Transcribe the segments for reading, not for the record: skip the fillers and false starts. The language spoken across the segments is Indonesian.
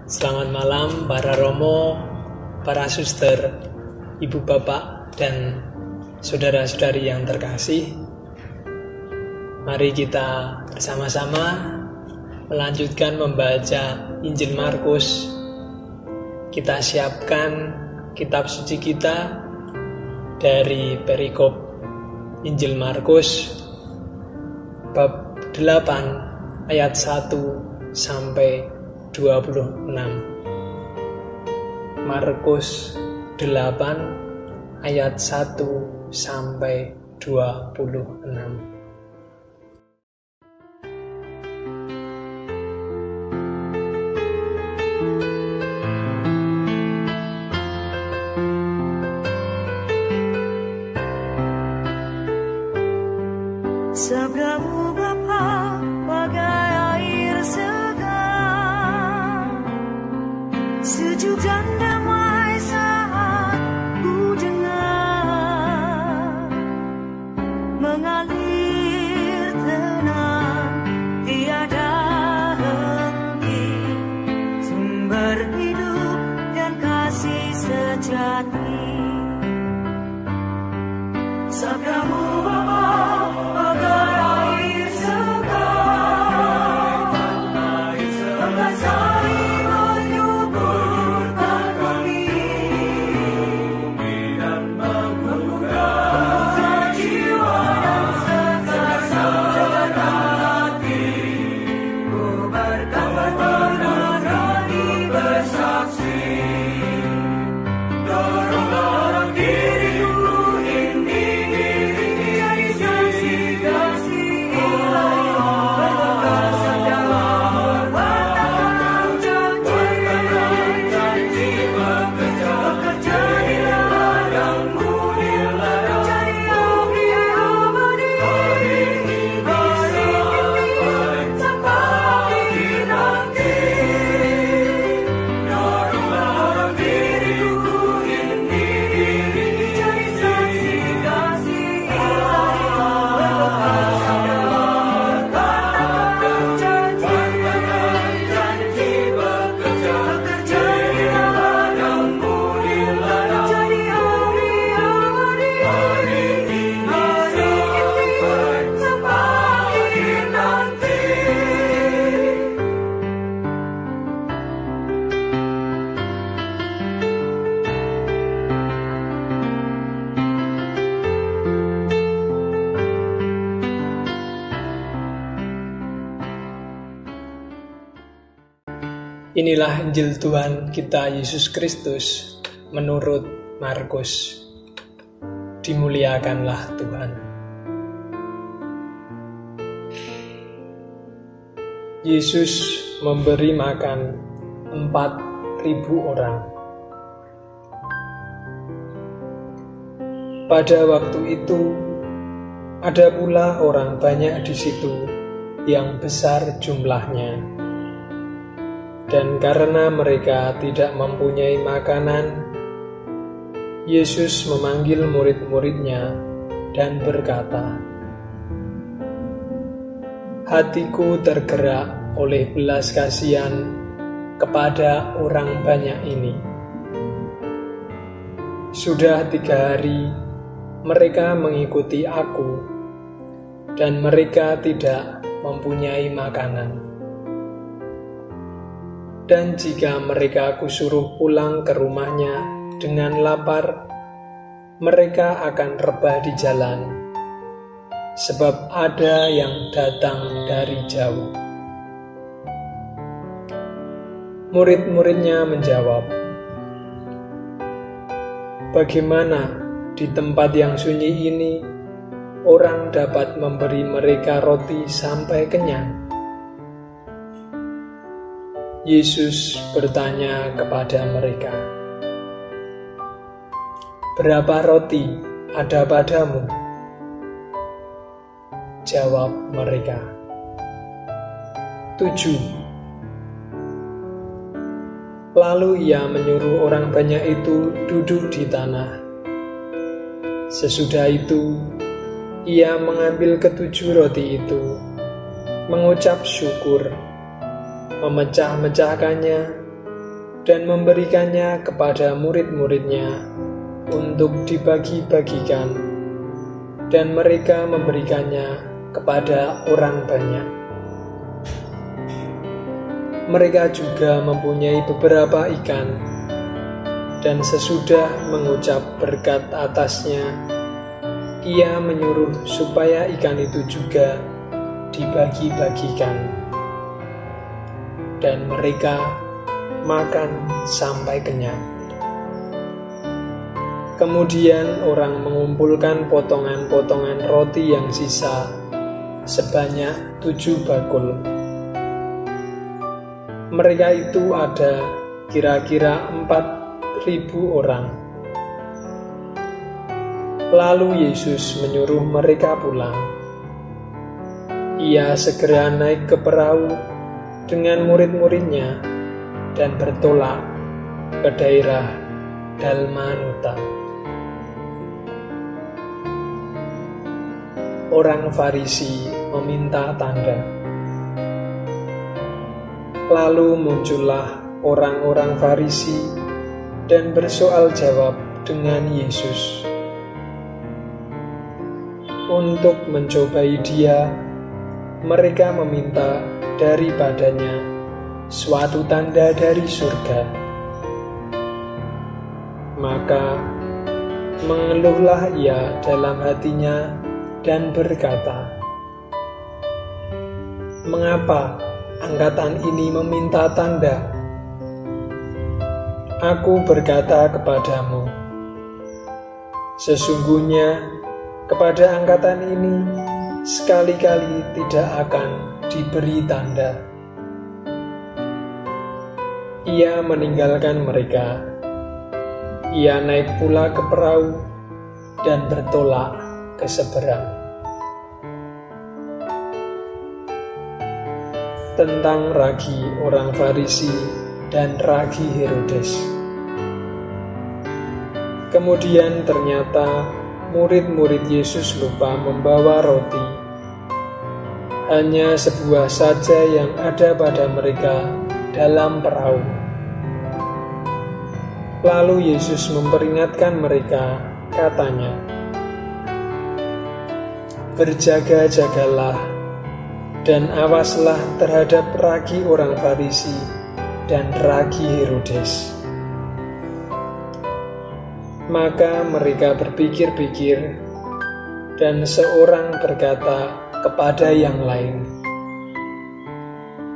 Selamat malam para romo, para suster, ibu bapak, dan saudara-saudari yang terkasih. Mari kita bersama-sama melanjutkan membaca Injil Markus. Kita siapkan kitab suci kita dari perikop Injil Markus bab 8 ayat 1 sampai 26. Markus 8 ayat 1 sampai 26. Sabdamu Bapa bagai air segar, sejuk dan damai saat ku dengar, mengalir tenang tiada henti, sumber hidup dan kasih sejati. Sabdamu Bapa bagai air segar, mengasai menyuburkan kami dan menggugah jiwa dan segenap hati. Ku berkata berani bersaksi, dorong diriku ini jadi saksi-saksi Ilahi. Berkasih dalam berkatakan janji, bekerja di ladang-Mu, jadi abdi abadi hari ini sampai nanti. Dorong diriku ini jadi saksi-saksi Ilahi. Berkasih dalam berkatakan janji, bekerja di ladang-Mu, jadi abdi abadi hari ini sampai nanti. Inilah Injil Tuhan kita Yesus Kristus menurut Markus. Dimuliakanlah Tuhan. Yesus memberi makan 4.000 orang. Pada waktu itu ada pula orang banyak di situ yang besar jumlahnya. Dan karena mereka tidak mempunyai makanan, Yesus memanggil murid-muridnya dan berkata, "Hatiku tergerak oleh belas kasihan kepada orang banyak ini. Sudah 3 hari mereka mengikuti aku, dan mereka tidak mempunyai makanan. Dan jika mereka kusuruh pulang ke rumahnya dengan lapar, mereka akan rebah di jalan, sebab ada yang datang dari jauh." Murid-muridnya menjawab, "Bagaimana di tempat yang sunyi ini orang dapat memberi mereka roti sampai kenyang?" Yesus bertanya kepada mereka, "Berapa roti ada padamu?" Jawab mereka, 7. Lalu ia menyuruh orang banyak itu duduk di tanah. Sesudah itu, ia mengambil 7 roti itu, mengucap syukur, memecah-mecahkannya, dan memberikannya kepada murid-muridnya untuk dibagi-bagikan, dan mereka memberikannya kepada orang banyak. Mereka juga mempunyai beberapa ikan, dan sesudah mengucap berkat atasnya, ia menyuruh supaya ikan itu juga dibagi-bagikan. Dan mereka makan sampai kenyang. Kemudian orang mengumpulkan potongan-potongan roti yang sisa sebanyak 7 bakul. Mereka itu ada kira-kira 4.000 orang. Lalu Yesus menyuruh mereka pulang. Ia segera naik ke perahu dengan murid-muridnya dan bertolak ke daerah Dalmanuta. Orang Farisi meminta tanda. Lalu muncullah orang-orang Farisi dan bersoal jawab dengan Yesus. Untuk mencobai dia, mereka meminta daripadanya suatu tanda dari surga. Maka mengeluhlah ia dalam hatinya dan berkata, "Mengapa angkatan ini meminta tanda? Aku berkata kepadamu, sesungguhnya kepada angkatan ini sekali-kali tidak akan diberi tanda." Ia meninggalkan mereka. Ia naik pula ke perahu dan bertolak ke seberang. Tentang ragi orang Farisi dan ragi Herodes. Kemudian ternyata murid-murid Yesus lupa membawa roti. Hanya sebuah saja yang ada pada mereka dalam perahu. Lalu Yesus memperingatkan mereka, katanya, "Berjaga-jagalah dan awaslah terhadap ragi orang Farisi dan ragi Herodes." Maka mereka berpikir-pikir, dan seorang berkata kepada yang lain,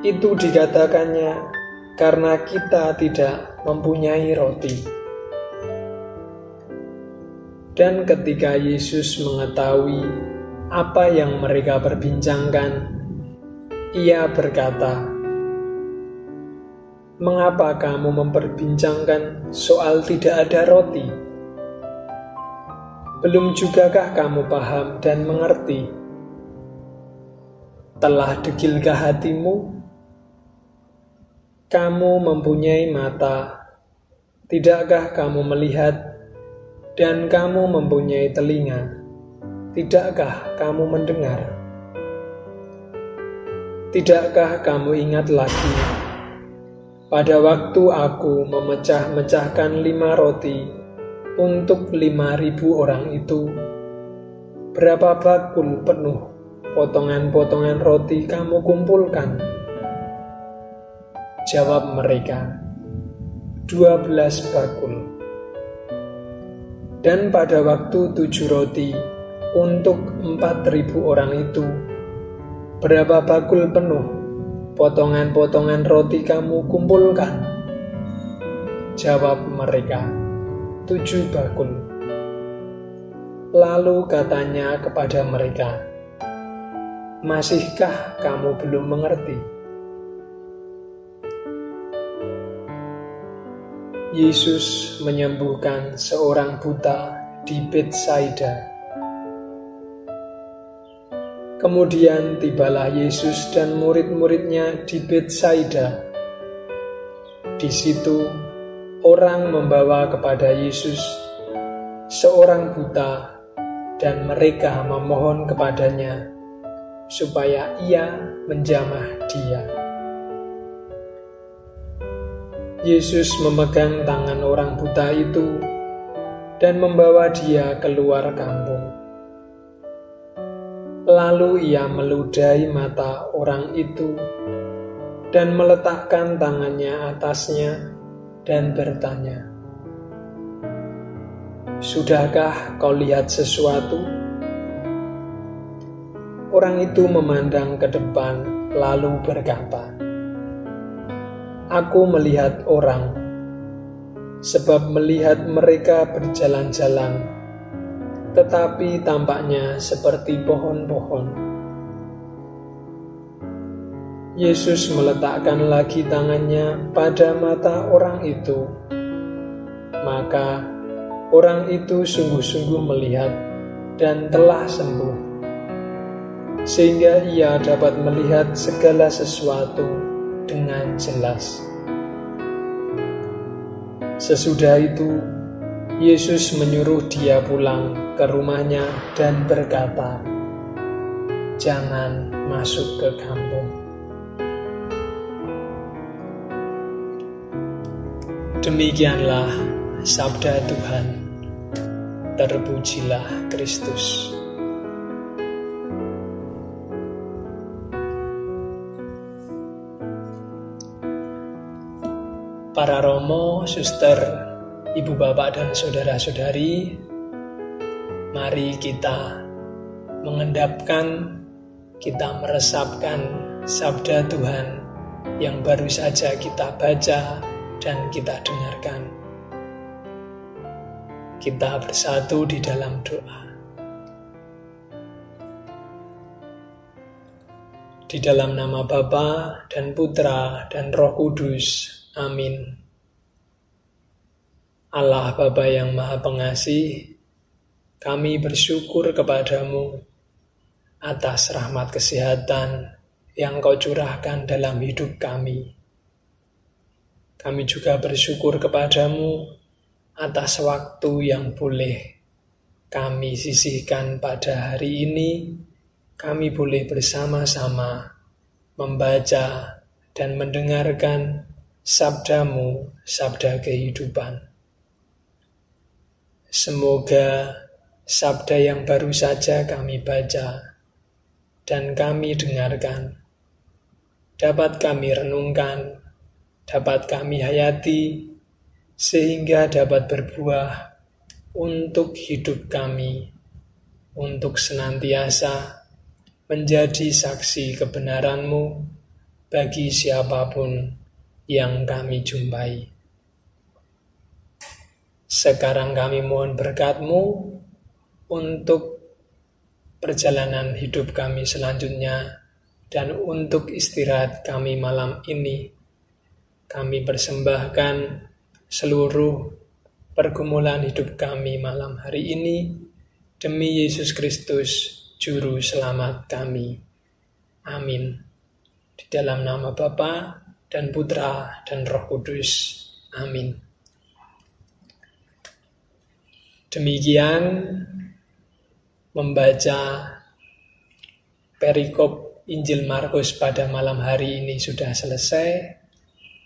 "Itu dikatakannya karena kita tidak mempunyai roti." Dan ketika Yesus mengetahui apa yang mereka perbincangkan, ia berkata, "Mengapa kamu memperbincangkan soal tidak ada roti? Belum jugakah kamu paham dan mengerti? Telah degilkah hatimu? Kamu mempunyai mata, tidakkah kamu melihat? Dan kamu mempunyai telinga, tidakkah kamu mendengar? Tidakkah kamu ingat lagi pada waktu aku memecah-mecahkan 5 roti untuk 5.000 orang itu? Berapa bakul penuh potongan-potongan roti kamu kumpulkan?" Jawab mereka, 12 bakul. Dan pada waktu 7 roti untuk 4.000 orang itu, berapa bakul penuh potongan-potongan roti kamu kumpulkan? Jawab mereka, 7 bakul. Lalu katanya kepada mereka, "Masihkah kamu belum mengerti?" Yesus menyembuhkan seorang buta di Betsaida. Kemudian tibalah Yesus dan murid-muridnya di Betsaida. Di situ orang membawa kepada Yesus seorang buta, dan mereka memohon kepadanya supaya ia menjamah dia. Yesus memegang tangan orang buta itu dan membawa dia keluar kampung. Lalu ia meludahi mata orang itu dan meletakkan tangannya atasnya dan bertanya, "Sudahkah kau lihat sesuatu?" Orang itu memandang ke depan lalu berkata, "Aku melihat orang, sebab melihat mereka berjalan-jalan, tetapi tampaknya seperti pohon-pohon." Yesus meletakkan lagi tangannya pada mata orang itu. Maka orang itu sungguh-sungguh melihat dan telah sembuh, sehingga ia dapat melihat segala sesuatu dengan jelas. Sesudah itu, Yesus menyuruh dia pulang ke rumahnya dan berkata, "Jangan masuk ke kampung." Demikianlah sabda Tuhan. Terpujilah Kristus. Para romo, suster, ibu bapak dan saudara-saudari, mari kita mengendapkan, kita meresapkan sabda Tuhan yang baru saja kita baca dan kita dengarkan. Kita bersatu di dalam doa. Di dalam nama Bapa dan Putra dan Roh Kudus. Amin. Allah Bapa yang Maha Pengasih, kami bersyukur kepadamu atas rahmat kesehatan yang Kau curahkan dalam hidup kami. Kami juga bersyukur kepadamu atas waktu yang boleh kami sisihkan pada hari ini. Kami boleh bersama-sama membaca dan mendengarkan sabdamu, sabda kehidupan. Semoga sabda yang baru saja kami baca dan kami dengarkan dapat kami renungkan, dapat kami hayati, sehingga dapat berbuah untuk hidup kami, untuk senantiasa menjadi saksi kebenaran-Mu bagi siapapun yang kami jumpai. Sekarang kami mohon berkat-Mu untuk perjalanan hidup kami selanjutnya dan untuk istirahat kami malam ini. Kami persembahkan seluruh pergumulan hidup kami malam hari ini demi Yesus Kristus, Juru Selamat kami. Amin. Di dalam nama Bapa dan Putra dan Roh Kudus. Amin. Demikian membaca perikop Injil Markus pada malam hari ini sudah selesai.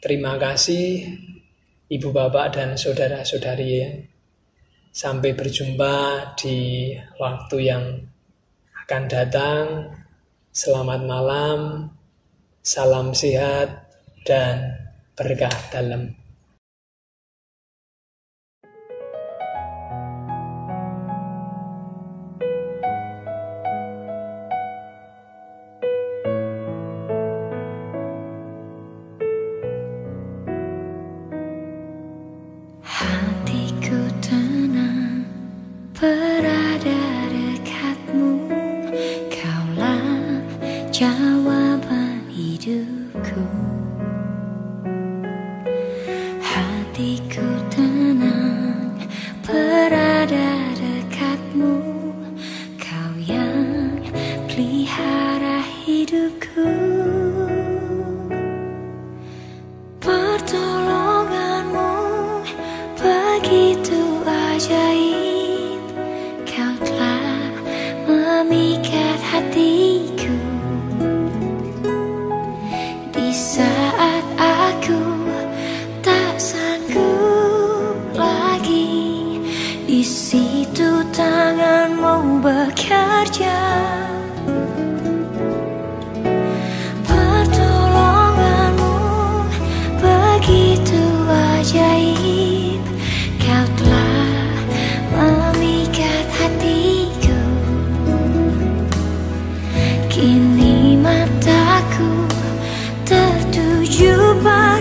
Terima kasih Ibu Bapak dan saudara-saudari. Sampai berjumpa di waktu yang akan datang. Selamat malam, salam sehat dan berkah dalam. Hatiku tenang berada dekatmu, Kaulah jawaban hidupku. Hatiku tenang berada dekatmu, Kau yang pelihara hidupku. Pertolonganmu begitu ajaib, Kau telah memikat hatiku. Di saat aku tak berubah